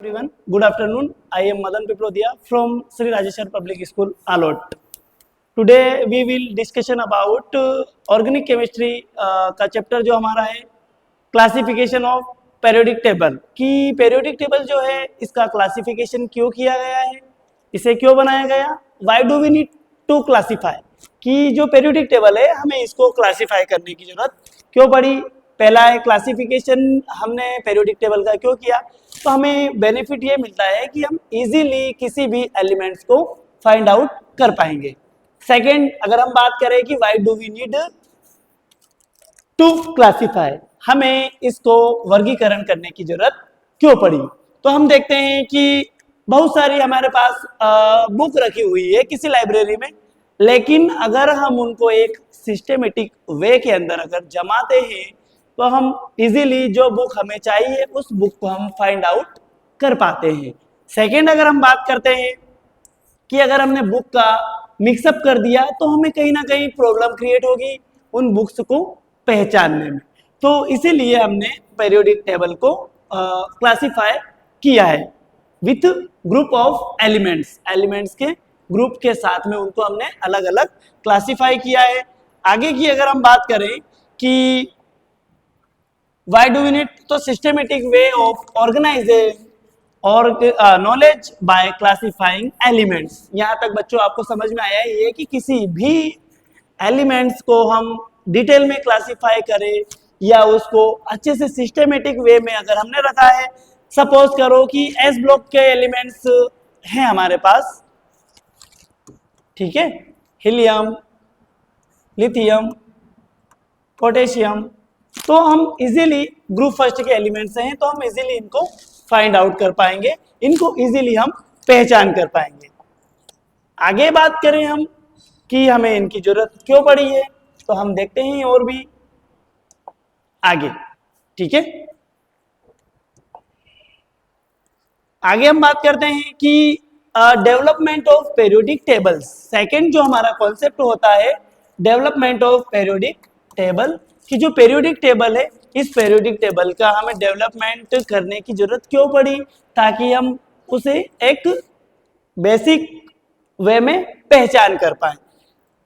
everyone. Good afternoon. I am Madan Piplodia from Sri Rajeshwar Public School, Alot. Today we will discussion about organic chemistry का chapter जो हमारा है classification of periodic table कि periodic table जो है इसका classification क्यों किया गया है, इसे क्यों बनाया गया, why do we need to classify, कि जो पेरियोडिक टेबल है हमें इसको क्लासिफाई करने की जरूरत क्यों पड़ी। पहला है क्लासिफिकेशन, हमने पेरियोडिक टेबल का क्यों किया, तो हमें बेनिफिट ये मिलता है कि हम इजीली किसी भी एलिमेंट्स को फाइंड आउट कर पाएंगे। सेकंड, अगर हम बात करें कि why do we need to classify, हमें इसको वर्गीकरण करने की जरूरत क्यों पड़ी, तो हम देखते हैं कि बहुत सारी हमारे पास बुक रखी हुई है किसी लाइब्रेरी में, लेकिन अगर हम उनको एक सिस्टमेटिक वे के अंदर अगर जमाते हैं तो हम इजीली जो बुक हमें चाहिए उस बुक को हम फाइंड आउट कर पाते हैं। सेकंड, अगर हम बात करते हैं कि अगर हमने बुक का मिक्सअप कर दिया तो हमें कहीं ना कहीं प्रॉब्लम क्रिएट होगी उन बुक्स को पहचानने में, तो इसीलिए हमने पेरियोडिक टेबल को क्लासिफाई किया है विथ ग्रुप ऑफ एलिमेंट्स के ग्रुप के साथ में उनको हमने अलग अलग क्लासिफाई किया है। आगे की अगर हम बात करें कि व्हाई डू वी नीड, तो सिस्टमेटिक वे ऑफ ऑर्गेनाइजिंग और नॉलेज बाय क्लासिफाइंग एलिमेंट्स। यहाँ तक बच्चों आपको समझ में आया ये कि किसी भी एलिमेंट्स को हम डिटेल में क्लासिफाई करें या उसको अच्छे से सिस्टमेटिक वे में अगर हमने रखा है, सपोज करो कि एस ब्लॉक के एलिमेंट्स हैं हमारे पास, ठीक है, हीलियम, लिथियम, पोटेशियम, तो हम इजीली ग्रुप फर्स्ट के एलिमेंट्स हैं तो हम इजीली इनको फाइंड आउट कर पाएंगे, इनको इजीली हम पहचान कर पाएंगे। आगे बात करें हम कि हमें इनकी जरूरत क्यों पड़ी है, तो हम देखते हैं और भी आगे, ठीक है। आगे हम बात करते हैं कि development of periodic tables. Second जो हमारा कॉन्सेप्ट होता है डेवलपमेंट ऑफ पेरियोडिक टेबल, कि जो पेरियोडिक टेबल है इस पेरियोडिक टेबल का हमें डेवलपमेंट करने की जरूरत क्यों पड़ी, ताकि हम उसे एक बेसिक वे में पहचान कर पाए।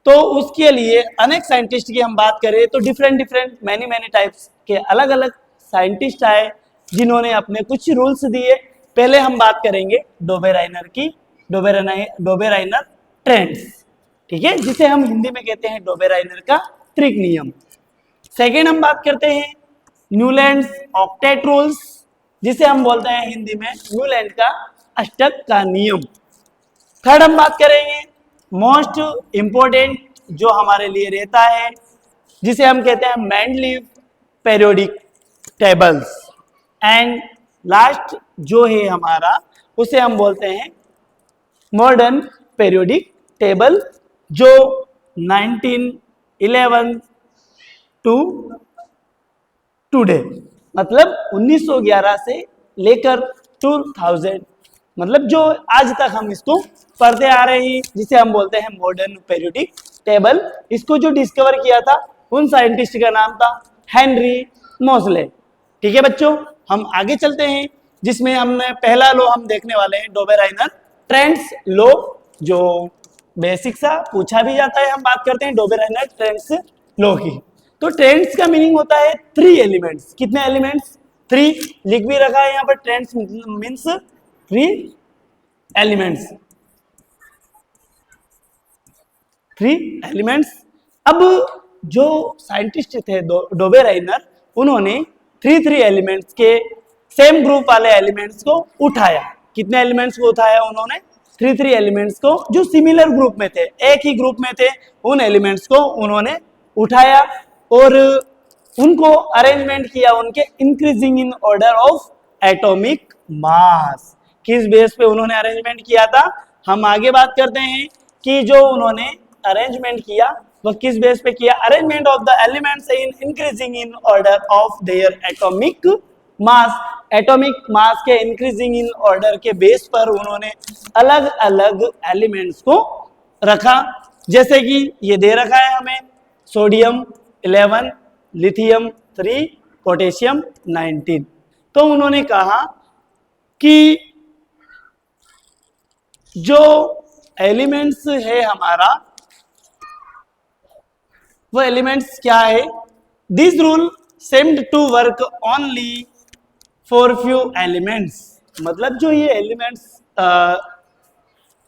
तो उसके लिए अनेक साइंटिस्ट की हम बात करें तो डिफरेंट मैनी टाइप्स के अलग अलग साइंटिस्ट आए जिन्होंने अपने कुछ रूल्स दिए। पहले हम बात करेंगे डोबेराइनर की, डोबेराइनर ट्रेंड्स, ठीक है, जिसे हम हिंदी में कहते हैं डोबेराइनर का त्रिक नियम। सेकेंड हम बात करते हैं न्यूलैंड्स ऑक्टेट रूल्स, जिसे हम बोलते हैं हिंदी में न्यूलैंड का अष्टक का नियम। थर्ड हम बात करेंगे मोस्ट इंपोर्टेंट जो हमारे लिए रहता है, जिसे हम कहते हैं Mendeleev periodic tables. And last जो है हमारा उसे हम बोलते हैं मॉडर्न पेरियोडिक टेबल, जो 1911 टू टुडे, मतलब 1911 से लेकर 2000, मतलब जो आज तक हम इसको पढ़ते आ रहे हैं, जिसे हम बोलते हैं मॉडर्न पेरियोडिक टेबल। इसको जो डिस्कवर किया था उन साइंटिस्ट का नाम था हेनरी मोजले, ठीक है बच्चों। हम आगे चलते हैं जिसमें हमने पहला लॉ हम देखने वाले हैं डोबेराइनर ट्रेंड्स लॉ, जो बेसिक सा पूछा भी जाता है। हम बात करते हैं डोबेराइनर ट्रेंड्स लॉ की। तो ट्रेंड्स का मीनिंग होता है 3 एलिमेंट्स। कितने एलिमेंट्स? 3, लिख भी रखा है यहाँ पर, ट्रेंड्स मीन्स 3 एलिमेंट्स, 3 एलिमेंट्स। अब जो साइंटिस्ट थे डोबेराइनर, उन्होंने 3 एलिमेंट्स के सेम ग्रुप वाले एलिमेंट्स को उठाया। कितने एलिमेंट्स को उठाया उन्होंने? 3 एलिमेंट्स को जो सिमिलर ग्रुप में थे, एक ही ग्रुप में थे, उन एलिमेंट्स को उन्होंने उठाया और उनको अरेंजमेंट किया उनके increasing in order of atomic mass. किस बेस पे उन्होंने अरेंजमेंट किया था, हम आगे बात करते हैं कि जो उन्होंने अरेंजमेंट किया वो किस बेस पे किया। Arrangement of the elements in increasing in order of their atomic mass. Atomic mass के इंक्रीजिंग इन ऑर्डर के बेस पर उन्होंने अलग अलग एलिमेंट्स को रखा, जैसे कि ये दे रखा है हमें, सोडियम 11, लिथियम 3, पोटेशियम 19। तो उन्होंने कहा कि जो एलिमेंट्स है हमारा, वो एलिमेंट्स क्या है? This rule seemed to work only for few elements. मतलब जो ये एलिमेंट्स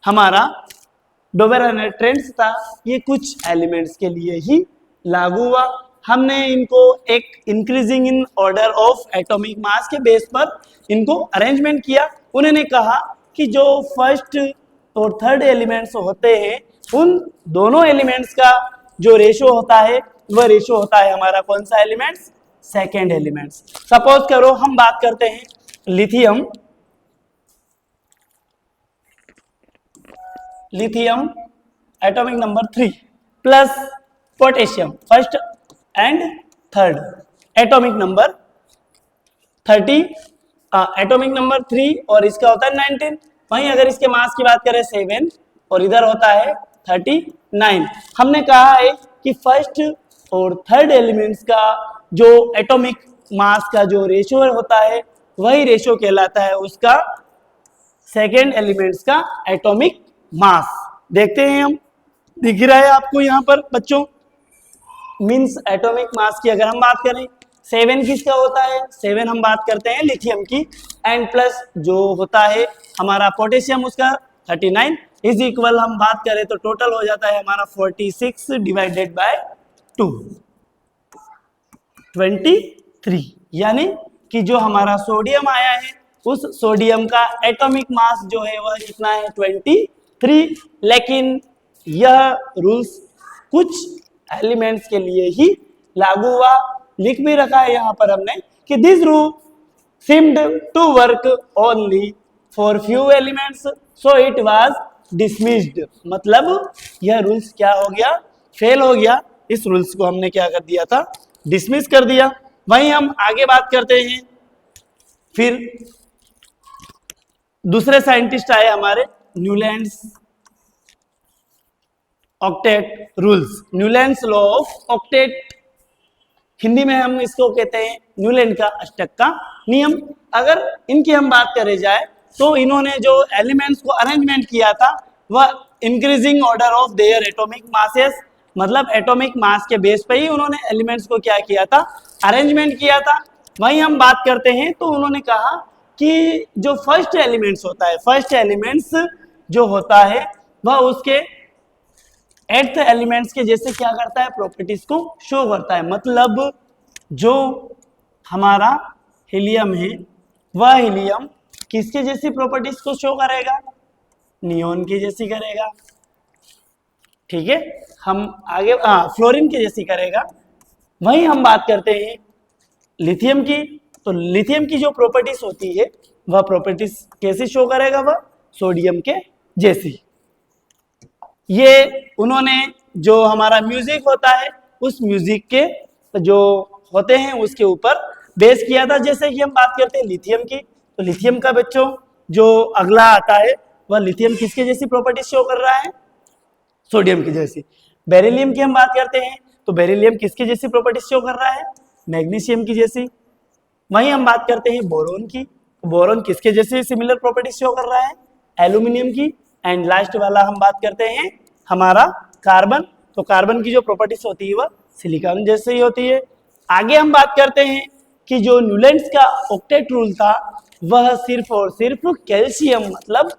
हमारा डोबेरने ट्रेंड्स था, ये कुछ एलिमेंट्स के लिए ही लागू हुआ। हमने इनको एक increasing in order of atomic mass के बेस पर इनको अरेंजमेंट किया। उन्होंने कहा कि जो फर्स्ट और थर्ड एलिमेंट्स होते हैं, उन दोनों एलिमेंट्स का जो रेशो होता है, वह रेशो होता है हमारा कौन सा एलिमेंट्स? Second elements. सपोज करो हम बात करते हैं lithium, lithium atomic number 3 plus potassium first and third atomic number 30, atomic number 3 और इसका होता है 19। वहीं अगर इसके मास की बात करें 7 और इधर होता है 39। हमने कहा है कि फर्स्ट और थर्ड एलिमेंट्स का जो एटॉमिक मास का जो रेशियो होता है, वही रेशियो कहलाता है उसका सेकेंड एलिमेंट्स का एटॉमिक मास। देखते हैं हम, दिख रहा है आपको यहाँ पर बच्चों, मींस एटॉमिक मास की अगर हम बात करें 7 किसका होता है? 7 हम बात करते हैं लिथियम की, एंड प्लस जो होता है हमारा पोटेशियम उसका 39 इज इक्वल, हम बात करें तो टोटल हो जाता है हमारा 46 डिवाइडेड बाय 2 23। यानी कि जो हमारा सोडियम आया है, उस सोडियम का एटॉमिक मास जो है वह कितना है? 23। लेकिन यह रूल्स कुछ एलिमेंट्स के लिए ही लागू हुआ। लिख भी रखा है यहाँ पर हमने कि this rule seemed to work only for few elements, so it was dismissed। मतलब यह रूल्स क्या हो गया? फेल हो गया। इस रूल्स को हमने क्या कर दिया था? डिसमिस कर दिया। वहीं हम आगे बात करते हैं, फिर दूसरे साइंटिस्ट आए हमारे, Newlands octet rules, Newlands law of octet, Hindi में हम इसको कहते हैं न्यूलैंड का अष्टक का नियम। अगर इनकी हम बात करें जाए तो इन्होंने जो एलिमेंट्स को अरेंजमेंट किया था, वह increasing order of their atomic masses, मतलब एटॉमिक मास के बेस पे ही उन्होंने एलिमेंट्स को क्या किया था? अरेंजमेंट किया था। वहीं हम बात करते हैं तो उन्होंने कहा कि जो फर्स्ट एलिमेंट्स होता है, फर्स्ट एलिमेंट्स जो होता है वह उसके एट्थ एलिमेंट्स के जैसे क्या करता है? प्रॉपर्टीज को शो करता है। मतलब जो हमारा हीलियम है, वह हीलियम किसके जैसी प्रॉपर्टीज को शो करेगा? नियोन की जैसी करेगा। ठीक है, हम आगे फ्लोरीन की जैसी करेगा। वहीं हम बात करते हैं लिथियम की, तो लिथियम की जो प्रॉपर्टीज होती है, वह प्रॉपर्टीज कैसी शो करेगा? वह सोडियम के जैसी। ये उन्होंने जो हमारा म्यूजिक होता है, उस म्यूजिक के जो होते हैं उसके ऊपर बेस किया था। जैसे कि हम बात करते हैं लिथियम की, तो लिथियम का बच्चों जो अगला आता है, वह लिथियम किसके जैसी प्रॉपर्टी शो कर रहा है? सोडियम की जैसी। बेरिलियम की हम बात करते हैं तो बेरिलियम किसकी जैसी प्रॉपर्टी शो कर रहा है? मैग्नीशियम की जैसी। वहीं हम बात करते हैं बोरोन की, बोरोन किसके जैसे सिमिलर प्रॉपर्टी शो कर रहा है? एल्यूमिनियम की। एंड लास्ट वाला हम बात करते हैं हमारा कार्बन, तो कार्बन की जो प्रॉपर्टीज होती है वह सिलिकॉन जैसे ही होती है। आगे हम बात करते हैं कि जो न्यूलैंड्स का ऑक्टेट रूल था, वह सिर्फ और सिर्फ कैल्शियम, मतलब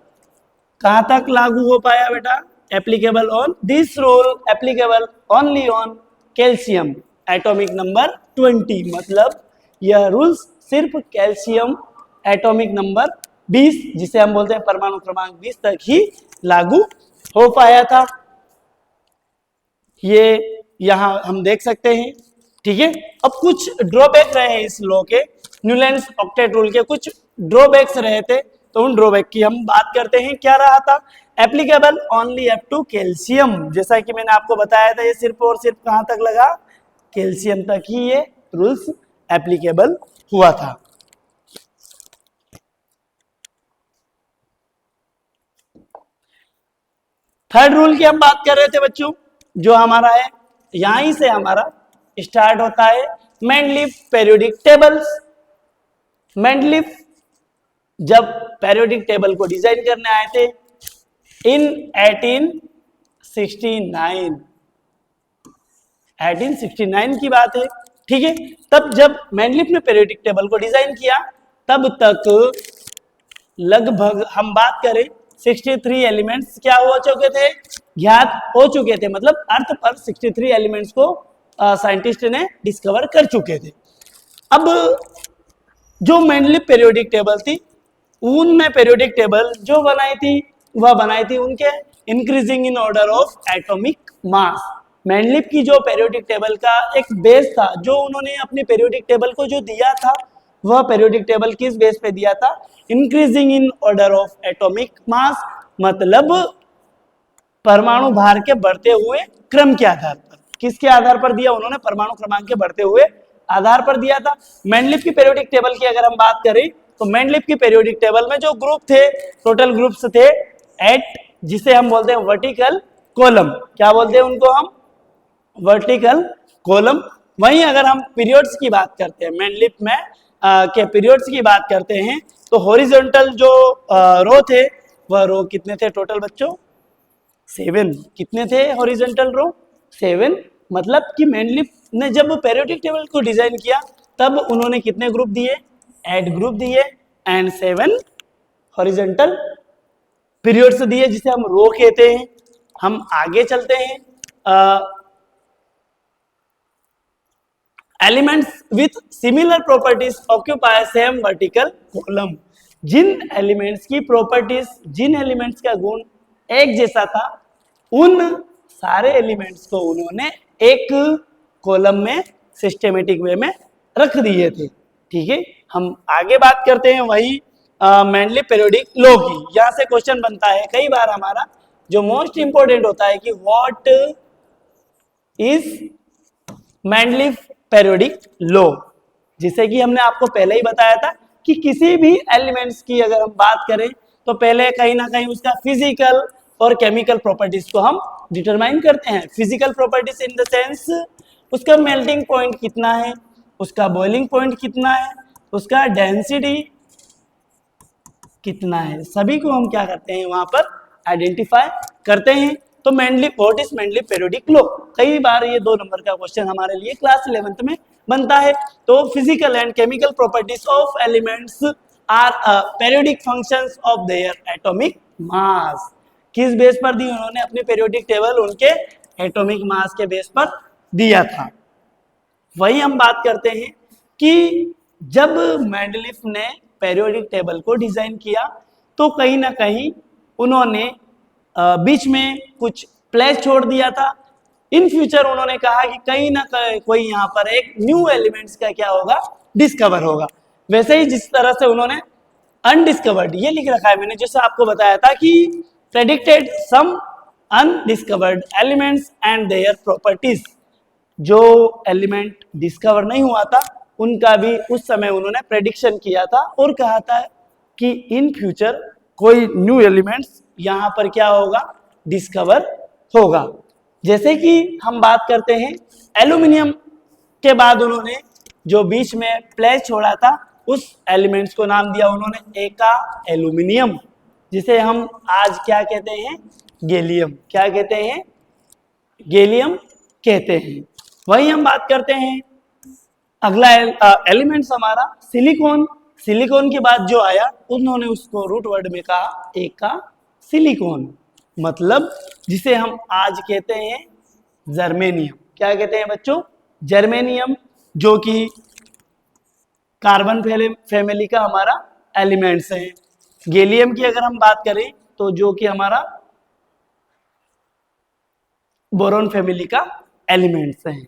कहां तक लागू हो पाया बेटा? Applicable on this rule applicable only on calcium atomic number 20। मतलब यह रूल्स सिर्फ कैल्शियम एटॉमिक नंबर 20, जिसे हम बोलते हैं परमाणु क्रमांक 20 तक ही लागू हो पाया था। ये यहां हम देख सकते हैं। ठीक है, अब कुछ ड्रॉबैक रहे इस लॉ के, न्यूलैंड्स ऑक्टेट रूल के कुछ ड्रॉबैक्स रहे थे, तो उन ड्रॉबैक की हम बात करते हैं। क्या रहा था? Applicable only up to calcium, जैसा कि मैंने आपको बताया था, ये सिर्फ और सिर्फ कहां तक लगा? कैल्शियम तक ही ये रूल्स एप्लीकेबल हुआ था। थर्ड रूल की हम बात कर रहे थे बच्चों, जो हमारा है, यहीं से हमारा स्टार्ट होता है मेंडलीफ पेरियोडिक टेबल्स। मेंडलीफ जब पेरियोडिक टेबल को डिजाइन करने आए थे, इन 1869 की बात है, ठीक है। तब जब मेंडलीफ ने पीरियोडिक टेबल को डिजाइन किया, तब तक लगभग हम बात करें 63 एलिमेंट्स क्या हो चुके थे, ज्ञात हो चुके थे, मतलब अर्थ पर 63 एलिमेंट्स को साइंटिस्ट ने डिस्कवर कर चुके थे। अब जो मेंडलीफ पीरियोडिक टेबल थी, उनमें पीरियोडिक टेबल जो बनाई थी वह बनाई थी उनके increasing in order of atomic mass. Mendeleev की जो पीरियोडिक टेबल का एक बेस था, जो उन्होंने अपनी पीरियोडिक टेबल को जो दिया था, वह पीरियोडिक टेबल किस बेस पे दिया था, increasing in order of atomic mass, मतलब परमाणु भार के बढ़ते हुए क्रम के आधार पर। किसके आधार पर दिया उन्होंने, परमाणु क्रमांक के बढ़ते हुए आधार पर दिया था। मेंडलीफ की पीरियोडिक टेबल की अगर हम बात करें तो मेंडलीफ की पीरियोडिक टेबल में जो ग्रुप थे, टोटल ग्रुप्स थे 8, जिसे हम बोलते हैं वर्टिकल कॉलम। क्या बोलते हैं उनको हम, वर्टिकल कॉलम। वहीं अगर हम पीरियड्स की बात करते हैं, मेंडलीफ में के पीरियड्स की बात करते हैं, तो हॉरिजॉन्टल जो रो थे, वह रो कितने थे टोटल बच्चों, 7। कितने थे हॉरिजॉन्टल रो, 7। मतलब कि मेंडलीफ ने जब पीरियोडिक टेबल को डिजाइन किया, तब उन्होंने कितने ग्रुप दिए, 8 ग्रुप दिए एंड 7 हॉरिजॉन्टल पीरियड्स दिए, जिसे हम रो कहते हैं। हम आगे चलते हैं। Elements with similar properties occupy same vertical column. जिन एलिमेंट्स की प्रॉपर्टीज, जिन एलिमेंट्स का गुण एक जैसा था, उन सारे एलिमेंट्स को उन्होंने एक कॉलम में सिस्टेमेटिक वे में रख दिए थे, ठीक है। हम आगे बात करते हैं वही मेंडलीफ पीरियोडिक लॉ की। यहां से क्वेश्चन बनता है कई बार हमारा, जो मोस्ट इंपोर्टेंट होता है कि what is Mendeleev periodic law, जिसे कि हमने आपको पहले ही बताया था कि किसी भी एलिमेंट्स की अगर हम बात करें तो पहले कहीं ना कहीं उसका फिजिकल और केमिकल प्रॉपर्टीज को हम डिटरमाइन करते हैं। Physical properties in the sense उसका मेल्टिंग पॉइंट कितना है, उसका बॉइलिंग पॉइंट कितना है, उसका डेंसिटी कितना है, सभी को हम क्या करते हैं वहां पर आइडेंटिफाई करते हैं। तो Mendeleev, what is Mendeleev periodic law, कई बार ये 2 नंबर का क्वेश्चन हमारे लिए क्लास 11th में बनता है। तो physical and chemical properties of elements are periodic functions of their atomic mass. किस बेस पर दी उन्होंने अपनी पीरियोडिक टेबल, उनके एटॉमिक मास के बेस पर दिया था। वही हम बात करते हैं कि जब मेंडलीफ ने पीरियोडिक टेबल को डिजाइन किया, तो कहीं ना कहीं उन्होंने बीच में कुछ प्लेस छोड़ दिया था। इन फ्यूचर उन्होंने कहा कि कहीं ना कोई यहाँ पर एक न्यू एलिमेंट्स का क्या होगा, डिस्कवर होगा। वैसे ही जिस तरह से उन्होंने अनडिस्कवर्ड, ये लिख रखा है मैंने, जैसे आपको बताया था कि predicted some undiscovered elements and their properties. जो एलिमेंट डिस्कवर नहीं हुआ था, उनका भी उस समय उन्होंने प्रेडिक्शन किया था और कहा था कि इन फ्यूचर कोई न्यू एलिमेंट्स यहाँ पर क्या होगा, डिस्कवर होगा। जैसे कि हम बात करते हैं एल्यूमिनियम के बाद उन्होंने जो बीच में प्लेस छोड़ा था, उस एलिमेंट्स को नाम दिया उन्होंने एका एल्यूमिनियम, जिसे हम आज क्या कहते हैं, गैलियम। क्या कहते हैं, गैलियम कहते हैं। वही हम बात करते हैं अगला एलिमेंट्स हमारा सिलिकॉन। सिलिकॉन के बाद जो आया, उन्होंने उसको रूट वर्ड में कहा एका सिलिकॉन, मतलब जिसे हम आज कहते हैं जर्मेनियम। क्या कहते हैं बच्चों, जर्मेनियम, जो कि कार्बन फैमिली का हमारा एलिमेंट्स है। गैलियम की अगर हम बात करें तो जो कि हमारा बोरॉन फैमिली का एलिमेंट्स हैं।